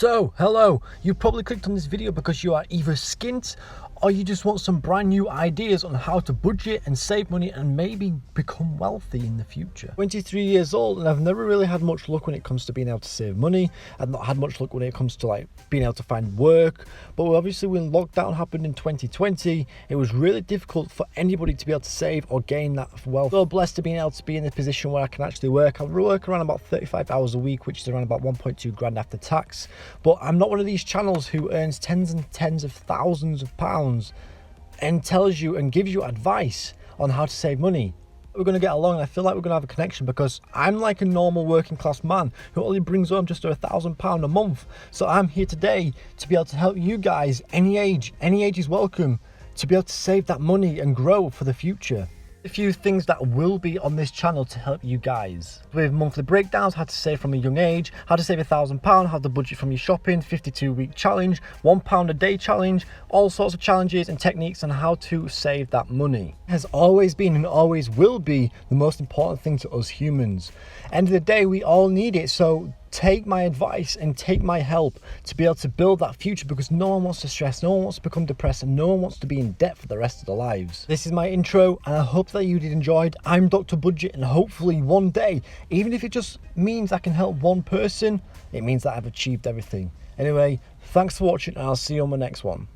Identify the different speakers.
Speaker 1: So, hello, you probably clicked on this video because you are either skint or you just want some brand new ideas on how to budget and save money and maybe become wealthy in the future. 23 years old and I've never really had much luck when it comes to being able to save money. I've not had much luck when it comes to being able to find work. But obviously when lockdown happened in 2020, it was really difficult for anybody to be able to save or gain that wealth. So blessed to being able to be in a position where I can actually work. I work around about 35 hours a week, which is around about 1.2 grand after tax. But I'm not one of these channels who earns tens and tens of thousands of pounds and tells you and gives you advice on how to save money. We're going to get along and I feel like we're going to have a connection because I'm like a normal working class man who only brings home just £1,000 a month. So I'm here today to be able to help you guys, any age is welcome, to be able to save that money and grow for the future. A few things that will be on this channel to help you guys with monthly breakdowns, how to save from a young age, how to save £1,000, how to budget from your shopping, 52-week challenge, £1 a day challenge, all sorts of challenges and techniques on how to save that money. It has always been and always will be the most important thing to us humans. End of the day, we all need it, so take my advice and take my help to be able to build that future, because no one wants to stress, no one wants to become depressed, and no one wants to be in debt for the rest of their lives. This is my intro and I hope that you did enjoy it. I'm Dr. Budget, and hopefully one day, even if it just means I can help one person, it means that I've achieved everything. Anyway, thanks for watching and I'll see you on the next one.